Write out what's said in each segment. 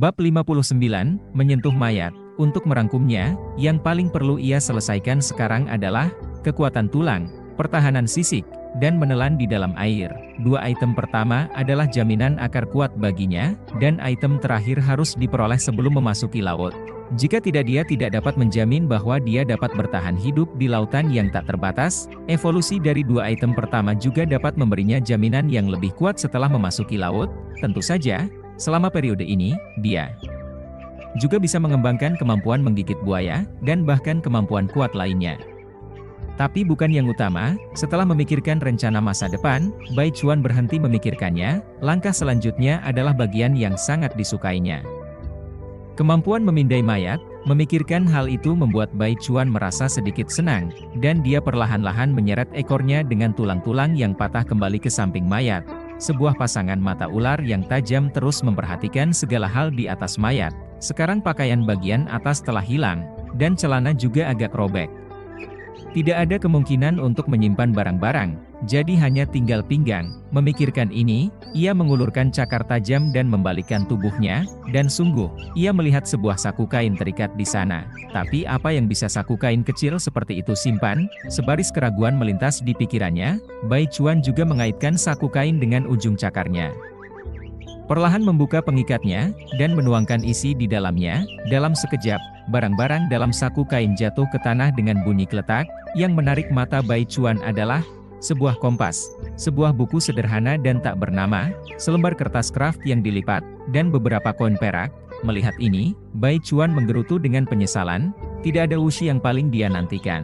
Bab 59, menyentuh mayat. Untuk merangkumnya, yang paling perlu ia selesaikan sekarang adalah kekuatan tulang, pertahanan sisik, dan menelan di dalam air. Dua item pertama adalah jaminan akar kuat baginya, dan item terakhir harus diperoleh sebelum memasuki laut. Jika tidak, dia tidak dapat menjamin bahwa dia dapat bertahan hidup di lautan yang tak terbatas. Evolusi dari dua item pertama juga dapat memberinya jaminan yang lebih kuat setelah memasuki laut. Tentu saja, selama periode ini, dia juga bisa mengembangkan kemampuan menggigit buaya, dan bahkan kemampuan kuat lainnya. Tapi bukan yang utama. Setelah memikirkan rencana masa depan, Bai Chuan berhenti memikirkannya. Langkah selanjutnya adalah bagian yang sangat disukainya. Kemampuan memindai mayat. Memikirkan hal itu membuat Bai Chuan merasa sedikit senang, dan dia perlahan-lahan menyeret ekornya dengan tulang-tulang yang patah kembali ke samping mayat. Sebuah pasangan mata ular yang tajam terus memperhatikan segala hal di atas mayat. Sekarang pakaian bagian atas telah hilang, dan celana juga agak robek. Tidak ada kemungkinan untuk menyimpan barang-barang, jadi hanya tinggal pinggang. Memikirkan ini, ia mengulurkan cakar tajam dan membalikkan tubuhnya, dan sungguh, ia melihat sebuah saku kain terikat di sana. Tapi apa yang bisa saku kain kecil seperti itu simpan? Sebaris keraguan melintas di pikirannya. Bai Chuan juga mengaitkan saku kain dengan ujung cakarnya. Perlahan membuka pengikatnya, dan menuangkan isi di dalamnya. Dalam sekejap, barang-barang dalam saku kain jatuh ke tanah dengan bunyi kletak. Yang menarik mata Bai Chuan adalah sebuah kompas, sebuah buku sederhana dan tak bernama, selembar kertas kraft yang dilipat, dan beberapa koin perak. Melihat ini, Bai Chuan menggerutu dengan penyesalan. Tidak ada wushi yang paling dia nantikan.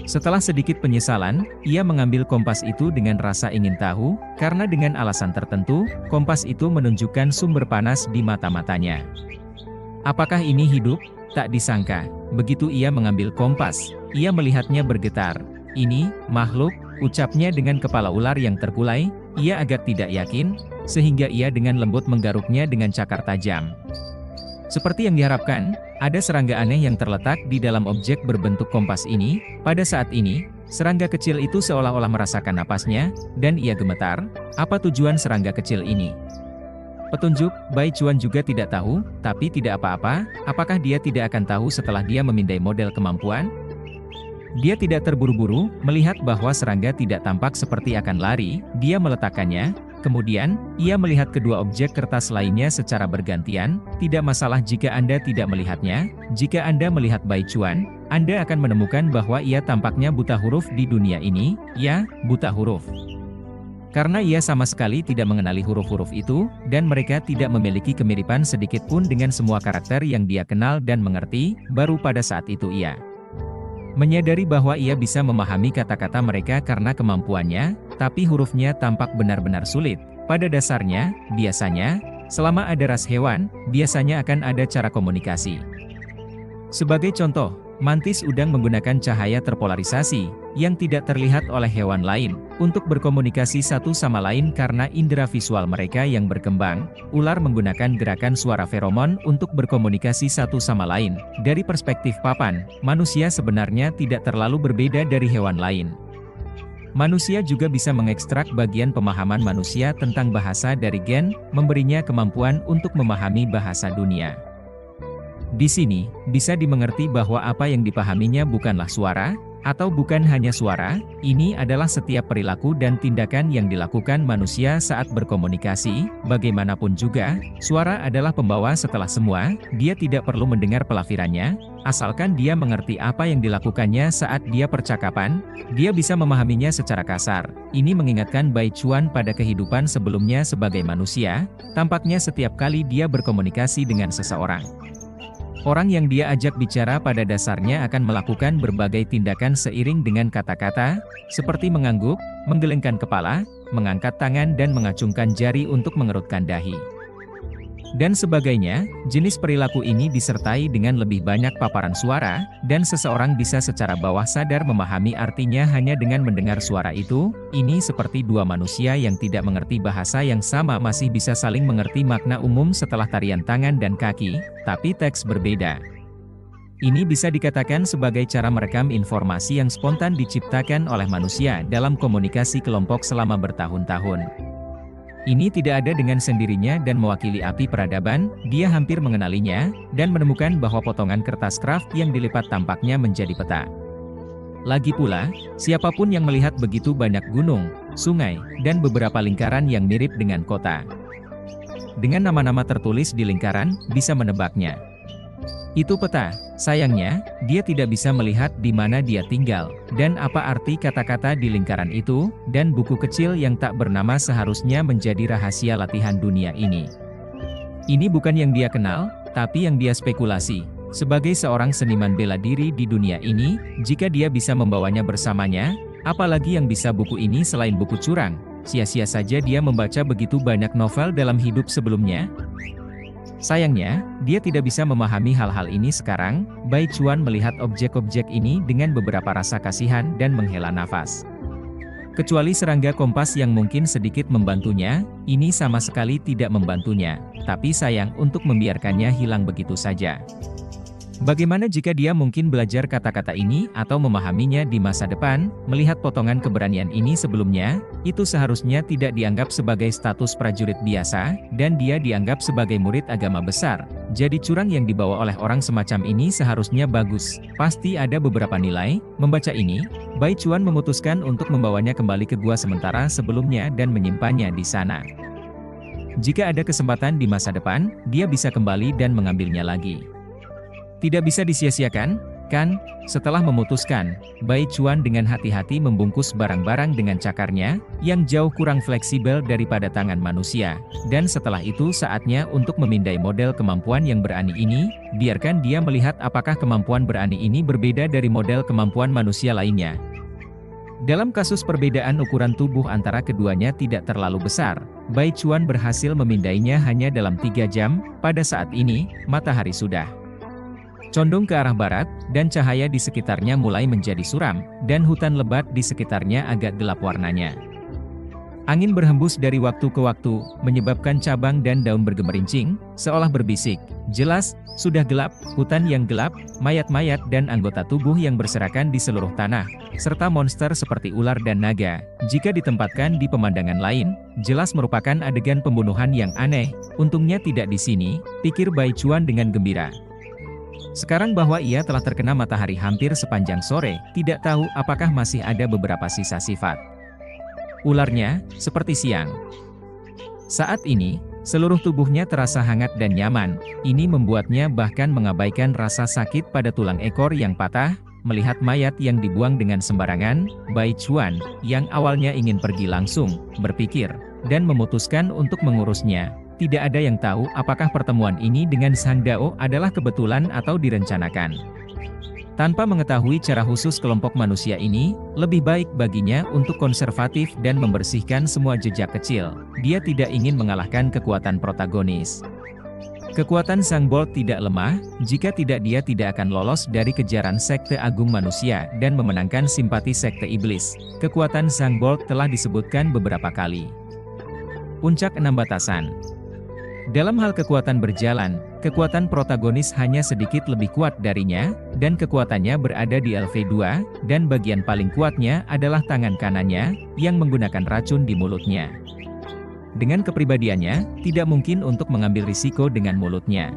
Setelah sedikit penyesalan, ia mengambil kompas itu dengan rasa ingin tahu, karena dengan alasan tertentu, kompas itu menunjukkan sumber panas di mata-matanya. Apakah ini hidup? Tak disangka, begitu ia mengambil kompas, ia melihatnya bergetar. Ini, makhluk, ucapnya dengan kepala ular yang terkulai. Ia agak tidak yakin, sehingga ia dengan lembut menggaruknya dengan cakar tajam. Seperti yang diharapkan, ada serangga aneh yang terletak di dalam objek berbentuk kompas ini. Pada saat ini, serangga kecil itu seolah-olah merasakan napasnya, dan ia gemetar. Apa tujuan serangga kecil ini? Petunjuk, Bai Chuan juga tidak tahu, tapi tidak apa-apa. Apakah dia tidak akan tahu setelah dia memindai model kemampuan? Dia tidak terburu-buru, melihat bahwa serangga tidak tampak seperti akan lari. Dia meletakkannya. Kemudian, ia melihat kedua objek kertas lainnya secara bergantian. Tidak masalah jika Anda tidak melihatnya. Jika Anda melihat Bai Chuan, Anda akan menemukan bahwa ia tampaknya buta huruf di dunia ini. Ya, buta huruf. Karena ia sama sekali tidak mengenali huruf-huruf itu, dan mereka tidak memiliki kemiripan sedikit pun dengan semua karakter yang dia kenal dan mengerti. Baru pada saat itu ia menyadari bahwa ia bisa memahami kata-kata mereka karena kemampuannya, tapi hurufnya tampak benar-benar sulit. Pada dasarnya, biasanya, selama ada ras hewan, biasanya akan ada cara komunikasi. Sebagai contoh, mantis udang menggunakan cahaya terpolarisasi, yang tidak terlihat oleh hewan lain, untuk berkomunikasi satu sama lain karena indera visual mereka yang berkembang. Ular menggunakan gerakan suara feromon untuk berkomunikasi satu sama lain. Dari perspektif papan, manusia sebenarnya tidak terlalu berbeda dari hewan lain. Manusia juga bisa mengekstrak bagian pemahaman manusia tentang bahasa dari gen, memberinya kemampuan untuk memahami bahasa dunia. Di sini, bisa dimengerti bahwa apa yang dipahaminya bukanlah suara, atau bukan hanya suara. Ini adalah setiap perilaku dan tindakan yang dilakukan manusia saat berkomunikasi. Bagaimanapun juga, suara adalah pembawa setelah semua. Dia tidak perlu mendengar pelafirannya, asalkan dia mengerti apa yang dilakukannya saat dia percakapan. Dia bisa memahaminya secara kasar. Ini mengingatkan Bai Chuan pada kehidupan sebelumnya sebagai manusia. Tampaknya setiap kali dia berkomunikasi dengan seseorang, orang yang dia ajak bicara pada dasarnya akan melakukan berbagai tindakan seiring dengan kata-kata, seperti mengangguk, menggelengkan kepala, mengangkat tangan dan mengacungkan jari untuk mengerutkan dahi, dan sebagainya. Jenis perilaku ini disertai dengan lebih banyak paparan suara, dan seseorang bisa secara bawah sadar memahami artinya hanya dengan mendengar suara itu. Ini seperti dua manusia yang tidak mengerti bahasa yang sama masih bisa saling mengerti makna umum setelah tarian tangan dan kaki, tapi teks berbeda. Ini bisa dikatakan sebagai cara merekam informasi yang spontan diciptakan oleh manusia dalam komunikasi kelompok selama bertahun-tahun. Ini tidak ada dengan sendirinya dan mewakili api peradaban, dia hampir mengenalinya, dan menemukan bahwa potongan kertas kraft yang dilipat tampaknya menjadi peta. Lagi pula, siapapun yang melihat begitu banyak gunung, sungai, dan beberapa lingkaran yang mirip dengan kota, dengan nama-nama tertulis di lingkaran, bisa menebaknya. Itu peta. Sayangnya, dia tidak bisa melihat di mana dia tinggal, dan apa arti kata-kata di lingkaran itu, dan buku kecil yang tak bernama seharusnya menjadi rahasia latihan dunia ini. Ini bukan yang dia kenal, tapi yang dia spekulasi. Sebagai seorang seniman bela diri di dunia ini, jika dia bisa membawanya bersamanya, apalagi yang bisa buku ini selain buku curang, sia-sia saja dia membaca begitu banyak novel dalam hidup sebelumnya. Sayangnya, dia tidak bisa memahami hal-hal ini sekarang. Bai Chuan melihat objek-objek ini dengan beberapa rasa kasihan dan menghela nafas. Kecuali serangga kompas yang mungkin sedikit membantunya, ini sama sekali tidak membantunya, tapi sayang untuk membiarkannya hilang begitu saja. Bagaimana jika dia mungkin belajar kata-kata ini atau memahaminya di masa depan? Melihat potongan keberanian ini sebelumnya, itu seharusnya tidak dianggap sebagai status prajurit biasa, dan dia dianggap sebagai murid agama besar. Jadi curang yang dibawa oleh orang semacam ini seharusnya bagus. Pasti ada beberapa nilai. Membaca ini, Bai Chuan memutuskan untuk membawanya kembali ke gua sementara sebelumnya dan menyimpannya di sana. Jika ada kesempatan di masa depan, dia bisa kembali dan mengambilnya lagi. Tidak bisa disia-siakan, kan? Setelah memutuskan, Bai Chuan dengan hati-hati membungkus barang-barang dengan cakarnya, yang jauh kurang fleksibel daripada tangan manusia. Dan setelah itu saatnya untuk memindai model kemampuan yang berani ini, biarkan dia melihat apakah kemampuan berani ini berbeda dari model kemampuan manusia lainnya. Dalam kasus perbedaan ukuran tubuh antara keduanya tidak terlalu besar, Bai Chuan berhasil memindainya hanya dalam 3 jam. Pada saat ini, matahari sudah condong ke arah barat, dan cahaya di sekitarnya mulai menjadi suram, dan hutan lebat di sekitarnya agak gelap warnanya. Angin berhembus dari waktu ke waktu, menyebabkan cabang dan daun bergemerincing, seolah berbisik. Jelas, sudah gelap, hutan yang gelap, mayat-mayat dan anggota tubuh yang berserakan di seluruh tanah, serta monster seperti ular dan naga. Jika ditempatkan di pemandangan lain, jelas merupakan adegan pembunuhan yang aneh. Untungnya tidak di sini, pikir Bai Chuan dengan gembira. Sekarang bahwa ia telah terkena matahari hampir sepanjang sore, tidak tahu apakah masih ada beberapa sisa sifat ularnya, seperti siang. Saat ini, seluruh tubuhnya terasa hangat dan nyaman. Ini membuatnya bahkan mengabaikan rasa sakit pada tulang ekor yang patah. Melihat mayat yang dibuang dengan sembarangan, Bai Chuan, yang awalnya ingin pergi langsung, berpikir, dan memutuskan untuk mengurusnya. Tidak ada yang tahu apakah pertemuan ini dengan Sang Dao adalah kebetulan atau direncanakan. Tanpa mengetahui cara khusus kelompok manusia ini, lebih baik baginya untuk konservatif dan membersihkan semua jejak kecil. Dia tidak ingin mengalahkan kekuatan protagonis. Kekuatan Sang Bolt tidak lemah, jika tidak dia tidak akan lolos dari kejaran Sekte Agung Manusia dan memenangkan simpati Sekte Iblis. Kekuatan Sang Bolt telah disebutkan beberapa kali. Puncak 6 batasan. Dalam hal kekuatan berjalan, kekuatan protagonis hanya sedikit lebih kuat darinya, dan kekuatannya berada di LV2, dan bagian paling kuatnya adalah tangan kanannya, yang menggunakan racun di mulutnya. Dengan kepribadiannya, tidak mungkin untuk mengambil risiko dengan mulutnya.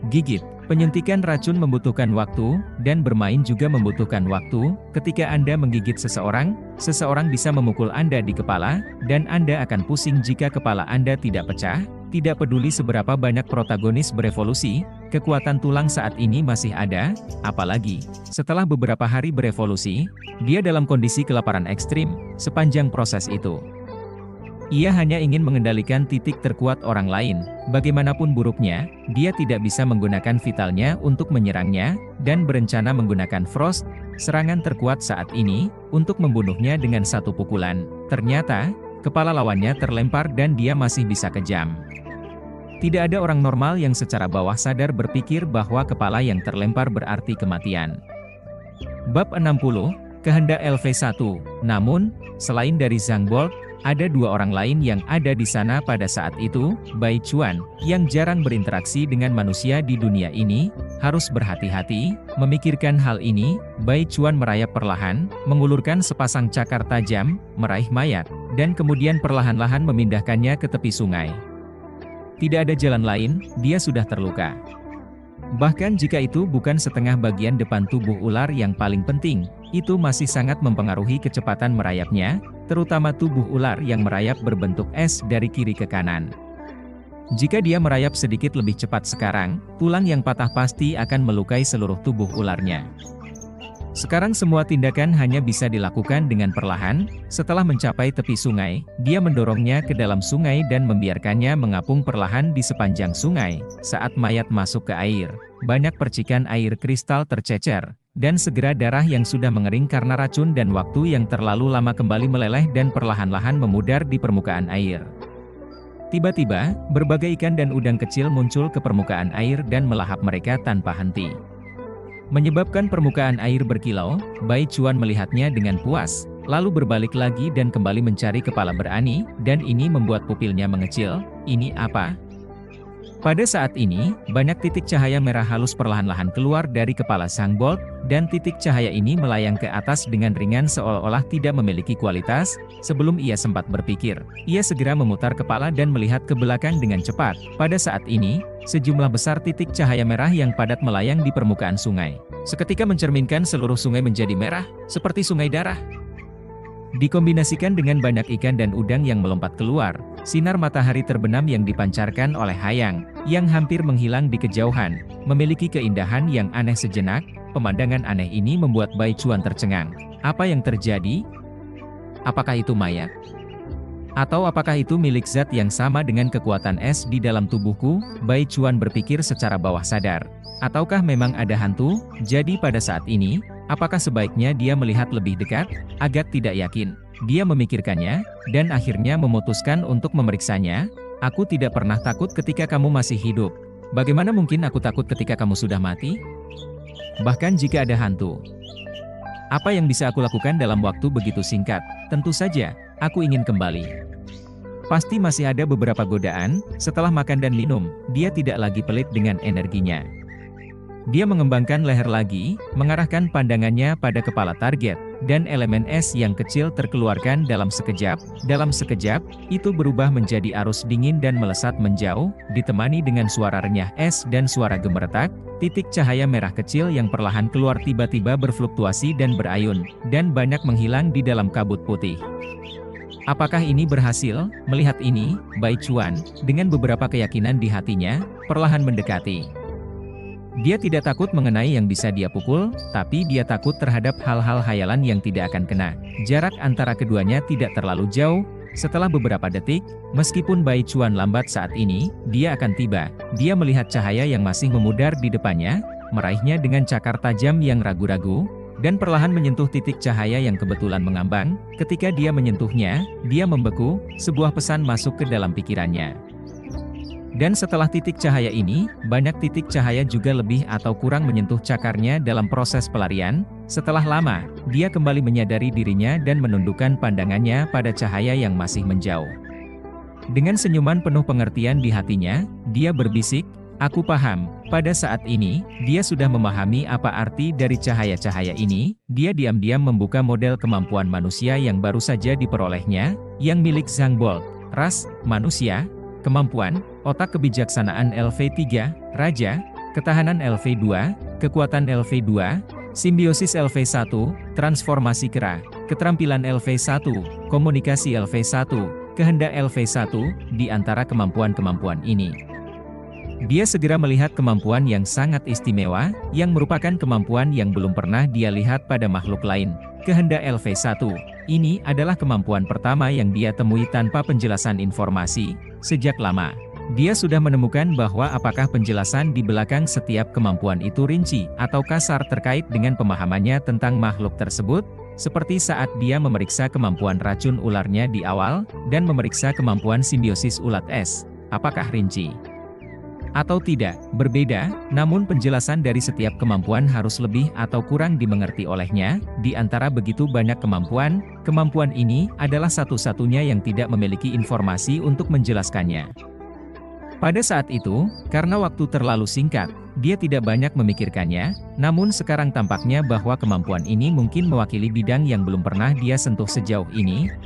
Gigit. Penyuntikan racun membutuhkan waktu, dan bermain juga membutuhkan waktu. Ketika Anda menggigit seseorang, seseorang bisa memukul Anda di kepala, dan Anda akan pusing jika kepala Anda tidak pecah. Tidak peduli seberapa banyak protagonis berevolusi, kekuatan tulang saat ini masih ada, apalagi setelah beberapa hari berevolusi, dia dalam kondisi kelaparan ekstrim. Sepanjang proses itu, ia hanya ingin mengendalikan titik terkuat orang lain. Bagaimanapun buruknya, dia tidak bisa menggunakan vitalnya untuk menyerangnya, dan berencana menggunakan Frost, serangan terkuat saat ini, untuk membunuhnya dengan satu pukulan. Ternyata, kepala lawannya terlempar dan dia masih bisa kejam. Tidak ada orang normal yang secara bawah sadar berpikir bahwa kepala yang terlempar berarti kematian. Bab 60, Kehendak LV1. Namun, selain dari Zhang Bolt, Ada dua orang lain yang ada di sana pada saat itu, Bai Chuan, yang jarang berinteraksi dengan manusia di dunia ini, harus berhati-hati, memikirkan hal ini. Bai Chuan merayap perlahan, mengulurkan sepasang cakar tajam, meraih mayat, dan kemudian perlahan-lahan memindahkannya ke tepi sungai. Tidak ada jalan lain, dia sudah terluka. Bahkan jika itu bukan setengah bagian depan tubuh ular yang paling penting, itu masih sangat mempengaruhi kecepatan merayapnya, terutama tubuh ular yang merayap berbentuk es dari kiri ke kanan. Jika dia merayap sedikit lebih cepat sekarang, tulang yang patah pasti akan melukai seluruh tubuh ularnya. Sekarang semua tindakan hanya bisa dilakukan dengan perlahan. Setelah mencapai tepi sungai, dia mendorongnya ke dalam sungai dan membiarkannya mengapung perlahan di sepanjang sungai. Saat mayat masuk ke air, banyak percikan air kristal tercecer, dan segera darah yang sudah mengering karena racun dan waktu yang terlalu lama kembali meleleh dan perlahan-lahan memudar di permukaan air. Tiba-tiba, berbagai ikan dan udang kecil muncul ke permukaan air dan melahap mereka tanpa henti. Menyebabkan permukaan air berkilau, Bai Chuan melihatnya dengan puas, lalu berbalik lagi dan kembali mencari kepala berani, dan ini membuat pupilnya mengecil. Ini apa? Pada saat ini, banyak titik cahaya merah halus perlahan-lahan keluar dari kepala Sang Bolt, dan titik cahaya ini melayang ke atas dengan ringan seolah-olah tidak memiliki kualitas. Sebelum ia sempat berpikir, ia segera memutar kepala dan melihat ke belakang dengan cepat. Pada saat ini, sejumlah besar titik cahaya merah yang padat melayang di permukaan sungai. Seketika mencerminkan seluruh sungai menjadi merah, seperti sungai darah. Dikombinasikan dengan banyak ikan dan udang yang melompat keluar, sinar matahari terbenam yang dipancarkan oleh Hayang, yang hampir menghilang di kejauhan, memiliki keindahan yang aneh sejenak. Pemandangan aneh ini membuat Bai Chuan tercengang. Apa yang terjadi? Apakah itu mayat? Atau apakah itu milik zat yang sama dengan kekuatan es di dalam tubuhku? Bai Chuan berpikir secara bawah sadar. Ataukah memang ada hantu? Jadi pada saat ini, apakah sebaiknya dia melihat lebih dekat? Agak tidak yakin. Dia memikirkannya, dan akhirnya memutuskan untuk memeriksanya. Aku tidak pernah takut ketika kamu masih hidup. Bagaimana mungkin aku takut ketika kamu sudah mati? Bahkan jika ada hantu. Apa yang bisa aku lakukan dalam waktu begitu singkat? Tentu saja, aku ingin kembali. Pasti masih ada beberapa godaan. Setelah makan dan minum, dia tidak lagi pelit dengan energinya. Dia mengembangkan leher lagi, mengarahkan pandangannya pada kepala target, dan elemen es yang kecil terkeluarkan dalam sekejap. Dalam sekejap, itu berubah menjadi arus dingin dan melesat menjauh, ditemani dengan suara renyah es dan suara gemeretak. Titik cahaya merah kecil yang perlahan keluar tiba-tiba berfluktuasi dan berayun, dan banyak menghilang di dalam kabut putih. Apakah ini berhasil? Melihat ini, Bai Chuan, dengan beberapa keyakinan di hatinya, perlahan mendekati. Dia tidak takut mengenai yang bisa dia pukul, tapi dia takut terhadap hal-hal hayalan yang tidak akan kena. Jarak antara keduanya tidak terlalu jauh. Setelah beberapa detik, meskipun Bai Chuan lambat saat ini, dia akan tiba. Dia melihat cahaya yang masih memudar di depannya, meraihnya dengan cakar tajam yang ragu-ragu, dan perlahan menyentuh titik cahaya yang kebetulan mengambang. Ketika dia menyentuhnya, dia membeku. Sebuah pesan masuk ke dalam pikirannya. Dan setelah titik cahaya ini, banyak titik cahaya juga lebih atau kurang menyentuh cakarnya dalam proses pelarian. Setelah lama, dia kembali menyadari dirinya dan menundukkan pandangannya pada cahaya yang masih menjauh. Dengan senyuman penuh pengertian di hatinya, dia berbisik, "Aku paham." Pada saat ini, dia sudah memahami apa arti dari cahaya-cahaya ini. Dia diam-diam membuka model kemampuan manusia yang baru saja diperolehnya, yang milik Sang Bolt. Ras, manusia. Kemampuan, otak kebijaksanaan LV3, Raja, ketahanan LV2, kekuatan LV2, simbiosis LV1, transformasi kera, keterampilan LV1, komunikasi LV1, kehendak LV1, di antara kemampuan-kemampuan ini. Dia segera melihat kemampuan yang sangat istimewa, yang merupakan kemampuan yang belum pernah dia lihat pada makhluk lain. Kehendak LV1, ini adalah kemampuan pertama yang dia temui tanpa penjelasan informasi. Sejak lama, dia sudah menemukan bahwa apakah penjelasan di belakang setiap kemampuan itu rinci atau kasar terkait dengan pemahamannya tentang makhluk tersebut, seperti saat dia memeriksa kemampuan racun ularnya di awal, dan memeriksa kemampuan simbiosis ulat es. Apakah rinci? atau tidak, berbeda, namun penjelasan dari setiap kemampuan harus lebih atau kurang dimengerti olehnya. Di antara begitu banyak kemampuan, kemampuan ini adalah satu-satunya yang tidak memiliki informasi untuk menjelaskannya. Pada saat itu, karena waktu terlalu singkat, dia tidak banyak memikirkannya, namun sekarang tampaknya bahwa kemampuan ini mungkin mewakili bidang yang belum pernah dia sentuh sejauh ini,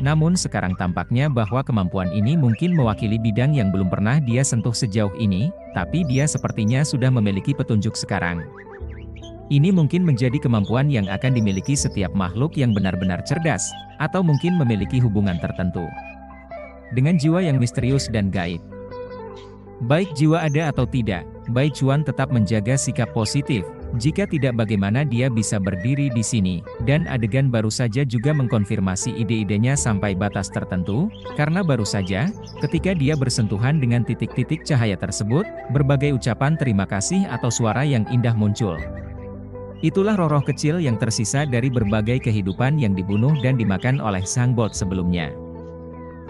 tapi dia sepertinya sudah memiliki petunjuk sekarang. Ini mungkin menjadi kemampuan yang akan dimiliki setiap makhluk yang benar-benar cerdas, atau mungkin memiliki hubungan tertentu dengan jiwa yang misterius dan gaib. Baik jiwa ada atau tidak, Bai Chuan tetap menjaga sikap positif. Jika tidak, bagaimana dia bisa berdiri di sini, dan adegan baru saja juga mengkonfirmasi ide-idenya sampai batas tertentu, karena baru saja, ketika dia bersentuhan dengan titik-titik cahaya tersebut, berbagai ucapan terima kasih atau suara yang indah muncul. Itulah roh-roh kecil yang tersisa dari berbagai kehidupan yang dibunuh dan dimakan oleh sang bot sebelumnya.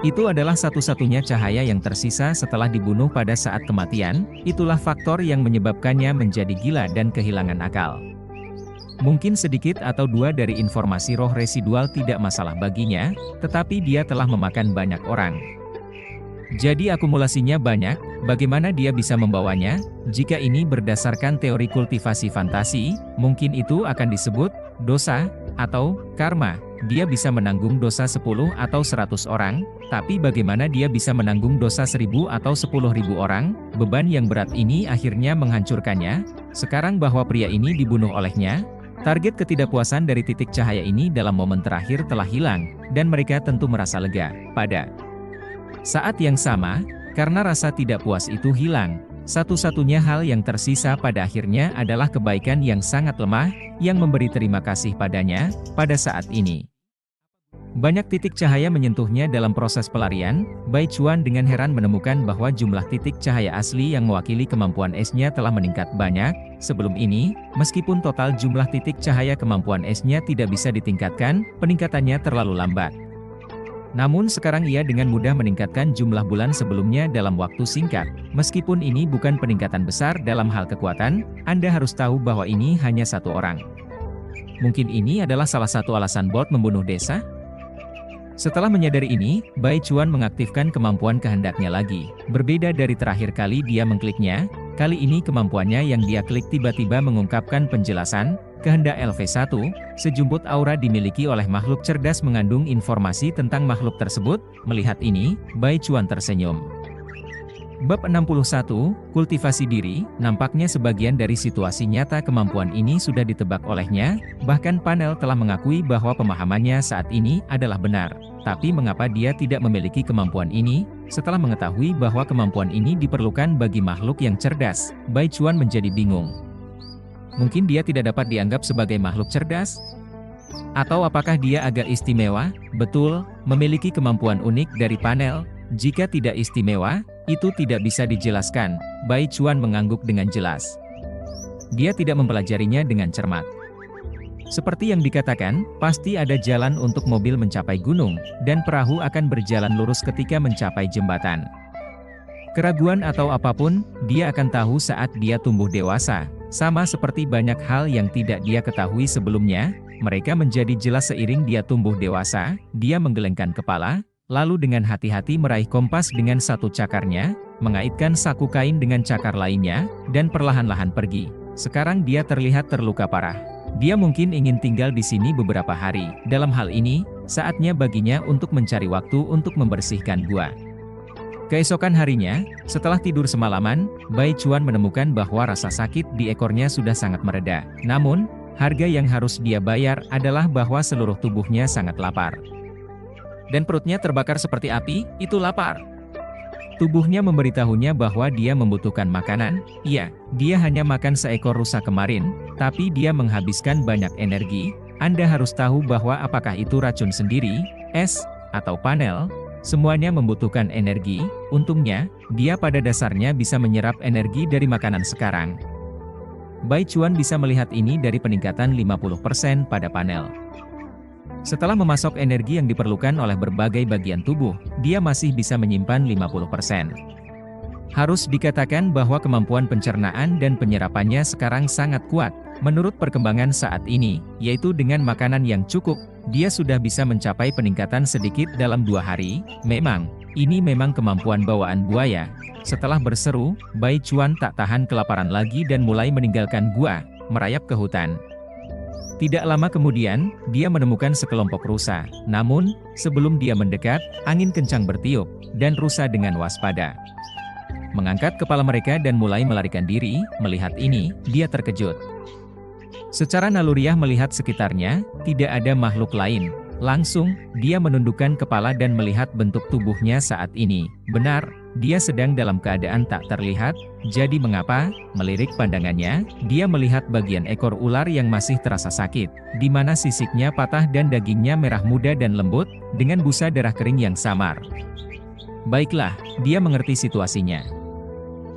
Itu adalah satu-satunya cahaya yang tersisa setelah dibunuh pada saat kematian. Itulah faktor yang menyebabkannya menjadi gila dan kehilangan akal. Mungkin sedikit atau dua dari informasi roh residual tidak masalah baginya, tetapi dia telah memakan banyak orang. Jadi akumulasinya banyak, bagaimana dia bisa membawanya? Jika ini berdasarkan teori kultivasi fantasi, mungkin itu akan disebut dosa atau karma. Dia bisa menanggung dosa 10 atau 100 orang, tapi bagaimana dia bisa menanggung dosa 1000 atau 10.000 orang? Beban yang berat ini akhirnya menghancurkannya. Sekarang bahwa pria ini dibunuh olehnya, target ketidakpuasan dari titik cahaya ini dalam momen terakhir telah hilang, dan mereka tentu merasa lega. Pada saat yang sama, karena rasa tidak puas itu hilang, satu-satunya hal yang tersisa pada akhirnya adalah kebaikan yang sangat lemah, yang memberi terima kasih padanya, pada saat ini. Banyak titik cahaya menyentuhnya dalam proses pelarian. Bai Chuan dengan heran menemukan bahwa jumlah titik cahaya asli yang mewakili kemampuan esnya telah meningkat banyak. Sebelum ini, meskipun total jumlah titik cahaya kemampuan esnya tidak bisa ditingkatkan, peningkatannya terlalu lambat. Namun sekarang ia dengan mudah meningkatkan jumlah bulan sebelumnya dalam waktu singkat. Meskipun ini bukan peningkatan besar dalam hal kekuatan, Anda harus tahu bahwa ini hanya satu orang. Mungkin ini adalah salah satu alasan bot membunuh desa? Setelah menyadari ini, Bai Chuan mengaktifkan kemampuan kehendaknya lagi. Berbeda dari terakhir kali dia mengkliknya, kali ini kemampuannya yang dia klik tiba-tiba mengungkapkan penjelasan, kehendak LV1, sejumput aura dimiliki oleh makhluk cerdas mengandung informasi tentang makhluk tersebut. Melihat ini, Bai Chuan tersenyum. Bab 61, Kultivasi Diri. Nampaknya sebagian dari situasi nyata kemampuan ini sudah ditebak olehnya, bahkan panel telah mengakui bahwa pemahamannya saat ini adalah benar. Tapi mengapa dia tidak memiliki kemampuan ini? Setelah mengetahui bahwa kemampuan ini diperlukan bagi makhluk yang cerdas, Bai Chuan menjadi bingung. Mungkin dia tidak dapat dianggap sebagai makhluk cerdas? Atau apakah dia agak istimewa? Betul, memiliki kemampuan unik dari panel. Jika tidak istimewa, itu tidak bisa dijelaskan. Bai Chuan mengangguk dengan jelas. Dia tidak mempelajarinya dengan cermat. Seperti yang dikatakan, pasti ada jalan untuk mobil mencapai gunung, dan perahu akan berjalan lurus ketika mencapai jembatan. Keraguan atau apapun, dia akan tahu saat dia tumbuh dewasa. Sama seperti banyak hal yang tidak dia ketahui sebelumnya, mereka menjadi jelas seiring dia tumbuh dewasa. Dia menggelengkan kepala, lalu dengan hati-hati meraih kompas dengan satu cakarnya, mengaitkan saku kain dengan cakar lainnya, dan perlahan-lahan pergi. Sekarang dia terlihat terluka parah. Dia mungkin ingin tinggal di sini beberapa hari. Dalam hal ini, saatnya baginya untuk mencari waktu untuk membersihkan gua. Keesokan harinya, setelah tidur semalaman, Bai Chuan menemukan bahwa rasa sakit di ekornya sudah sangat mereda. Namun, harga yang harus dia bayar adalah bahwa seluruh tubuhnya sangat lapar. Dan perutnya terbakar seperti api, itu lapar. Tubuhnya memberitahunya bahwa dia membutuhkan makanan. Iya, dia hanya makan seekor rusa kemarin, tapi dia menghabiskan banyak energi. Anda harus tahu bahwa apakah itu racun sendiri, es, atau panel, semuanya membutuhkan energi. Untungnya, dia pada dasarnya bisa menyerap energi dari makanan sekarang. Bai Chuan bisa melihat ini dari peningkatan 50% pada panel. Setelah memasok energi yang diperlukan oleh berbagai bagian tubuh, dia masih bisa menyimpan 50%. Harus dikatakan bahwa kemampuan pencernaan dan penyerapannya sekarang sangat kuat. Menurut perkembangan saat ini, yaitu dengan makanan yang cukup, dia sudah bisa mencapai peningkatan sedikit dalam 2 hari. Memang, ini memang kemampuan bawaan buaya. Setelah berseru, Bai Chuan tak tahan kelaparan lagi dan mulai meninggalkan gua, merayap ke hutan. Tidak lama kemudian, dia menemukan sekelompok rusa. Namun, sebelum dia mendekat, angin kencang bertiup, dan rusa dengan waspada mengangkat kepala mereka dan mulai melarikan diri. Melihat ini, dia terkejut. Secara naluriah melihat sekitarnya, tidak ada makhluk lain. Langsung, dia menundukkan kepala dan melihat bentuk tubuhnya saat ini. Benar, dia sedang dalam keadaan tak terlihat. Jadi mengapa? Melirik pandangannya, dia melihat bagian ekor ular yang masih terasa sakit, di mana sisiknya patah dan dagingnya merah muda dan lembut, dengan busa darah kering yang samar. Baiklah, dia mengerti situasinya.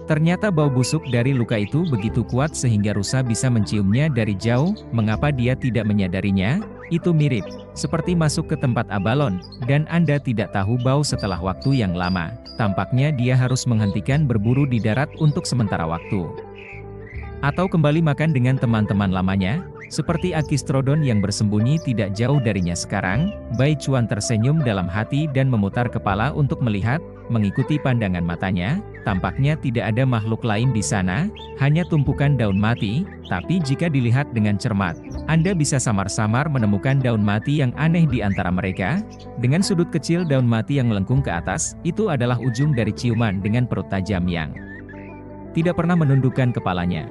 Ternyata bau busuk dari luka itu begitu kuat sehingga rusa bisa menciumnya dari jauh. Mengapa dia tidak menyadarinya? Itu mirip seperti masuk ke tempat abalon, dan Anda tidak tahu bau setelah waktu yang lama. Tampaknya dia harus menghentikan berburu di darat untuk sementara waktu. Atau kembali makan dengan teman-teman lamanya, seperti Akistrodon yang bersembunyi tidak jauh darinya sekarang. Bai Chuan tersenyum dalam hati dan memutar kepala untuk melihat. Mengikuti pandangan matanya, tampaknya tidak ada makhluk lain di sana, hanya tumpukan daun mati. Tapi jika dilihat dengan cermat, Anda bisa samar-samar menemukan daun mati yang aneh di antara mereka. Dengan sudut kecil daun mati yang melengkung ke atas, itu adalah ujung dari ciuman dengan perut tajam yang tidak pernah menundukkan kepalanya.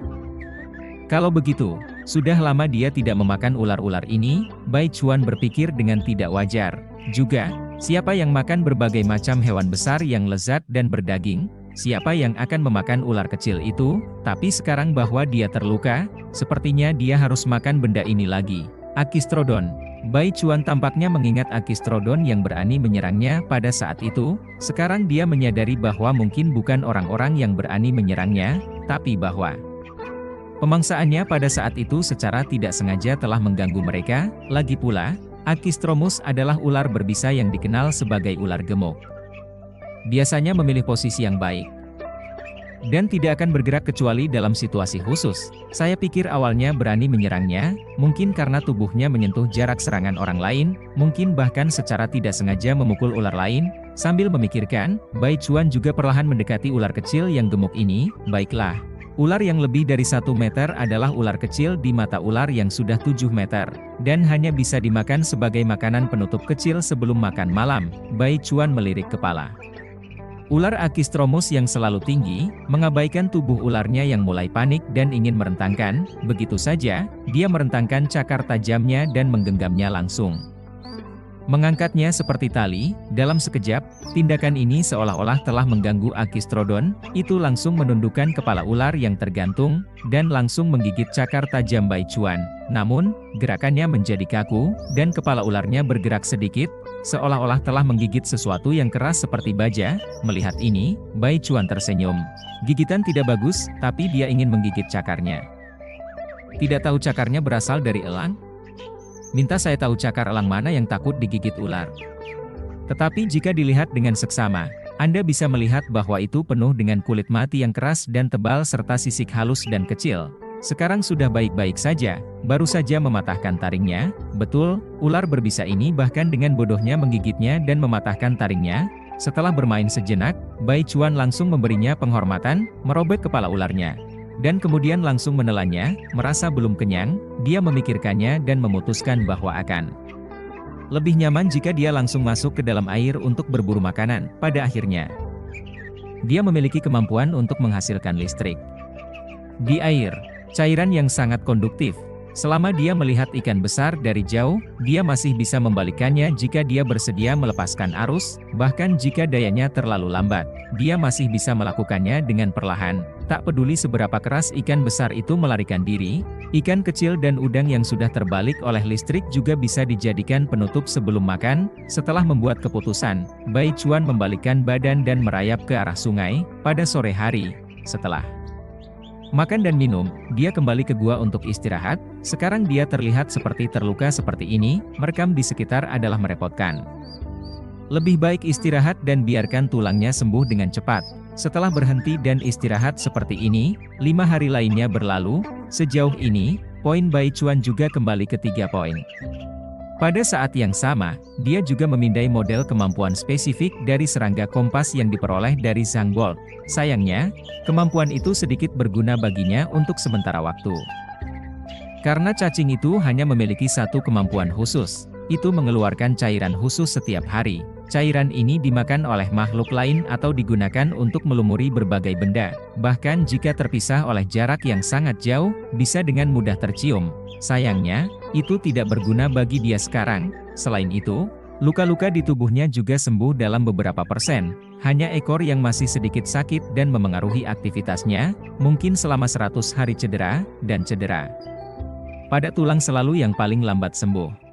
Kalau begitu, sudah lama dia tidak memakan ular-ular ini. Bai Chuan berpikir dengan tidak wajar. Juga, siapa yang makan berbagai macam hewan besar yang lezat dan berdaging? Siapa yang akan memakan ular kecil itu? Tapi sekarang bahwa dia terluka, sepertinya dia harus makan benda ini lagi. Akistrodon. Bai Chuan tampaknya mengingat Akistrodon yang berani menyerangnya pada saat itu. Sekarang dia menyadari bahwa mungkin bukan orang-orang yang berani menyerangnya, tapi bahwa pemangsaannya pada saat itu secara tidak sengaja telah mengganggu mereka. Lagi pula, Akistromus adalah ular berbisa yang dikenal sebagai ular gemuk. Biasanya memilih posisi yang baik dan tidak akan bergerak kecuali dalam situasi khusus. Saya pikir awalnya berani menyerangnya, mungkin karena tubuhnya menyentuh jarak serangan orang lain, mungkin bahkan secara tidak sengaja memukul ular lain. Sambil memikirkan, Bai Chuan juga perlahan mendekati ular kecil yang gemuk ini. Baiklah. Ular yang lebih dari 1 meter adalah ular kecil di mata ular yang sudah 7 meter, dan hanya bisa dimakan sebagai makanan penutup kecil sebelum makan malam. Bai Chuan melirik kepala. Ular Akistromus yang selalu tinggi, mengabaikan tubuh ularnya yang mulai panik dan ingin merentangkan. Begitu saja, dia merentangkan cakar tajamnya dan menggenggamnya langsung. Mengangkatnya seperti tali. Dalam sekejap, tindakan ini seolah-olah telah mengganggu Akistrodon. Itu langsung menundukkan kepala ular yang tergantung, dan langsung menggigit cakar tajam Bai Chuan. Namun, gerakannya menjadi kaku, dan kepala ularnya bergerak sedikit, seolah-olah telah menggigit sesuatu yang keras seperti baja. Melihat ini, Bai Chuan tersenyum. Gigitan tidak bagus, tapi dia ingin menggigit cakarnya. Tidak tahu cakarnya berasal dari elang? Minta saya tahu cakar elang mana yang takut digigit ular. Tetapi jika dilihat dengan seksama, Anda bisa melihat bahwa itu penuh dengan kulit mati yang keras dan tebal serta sisik halus dan kecil. Sekarang sudah baik-baik saja, baru saja mematahkan taringnya. Betul, ular berbisa ini bahkan dengan bodohnya menggigitnya dan mematahkan taringnya. Setelah bermain sejenak, Bai Chuan langsung memberinya penghormatan, merobek kepala ularnya. Dan kemudian langsung menelannya. Merasa belum kenyang, dia memikirkannya dan memutuskan bahwa akan lebih nyaman jika dia langsung masuk ke dalam air untuk berburu makanan. Pada akhirnya, dia memiliki kemampuan untuk menghasilkan listrik di air, cairan yang sangat konduktif. Selama dia melihat ikan besar dari jauh, dia masih bisa membalikannya jika dia bersedia melepaskan arus. Bahkan jika dayanya terlalu lambat, dia masih bisa melakukannya dengan perlahan. Tak peduli seberapa keras ikan besar itu melarikan diri, ikan kecil dan udang yang sudah terbalik oleh listrik juga bisa dijadikan penutup sebelum makan. Setelah membuat keputusan, Bai Chuan membalikkan badan dan merayap ke arah sungai. Pada sore hari, setelah makan dan minum, dia kembali ke gua untuk istirahat. Sekarang dia terlihat seperti terluka seperti ini, merekam di sekitar adalah merepotkan. Lebih baik istirahat dan biarkan tulangnya sembuh dengan cepat. Setelah berhenti dan istirahat seperti ini, 5 hari lainnya berlalu, sejauh ini, poin Bai Chuan juga kembali ke 3 poin. Pada saat yang sama, dia juga memindai model kemampuan spesifik dari serangga kompas yang diperoleh dari Zhang Bolt. Sayangnya, kemampuan itu sedikit berguna baginya untuk sementara waktu. Karena cacing itu hanya memiliki satu kemampuan khusus, itu mengeluarkan cairan khusus setiap hari. Cairan ini dimakan oleh makhluk lain atau digunakan untuk melumuri berbagai benda. Bahkan jika terpisah oleh jarak yang sangat jauh, bisa dengan mudah tercium. Sayangnya, itu tidak berguna bagi dia sekarang. Selain itu, luka-luka di tubuhnya juga sembuh dalam beberapa persen. Hanya ekor yang masih sedikit sakit dan memengaruhi aktivitasnya, mungkin selama 100 hari cedera, dan cedera pada tulang selalu yang paling lambat sembuh.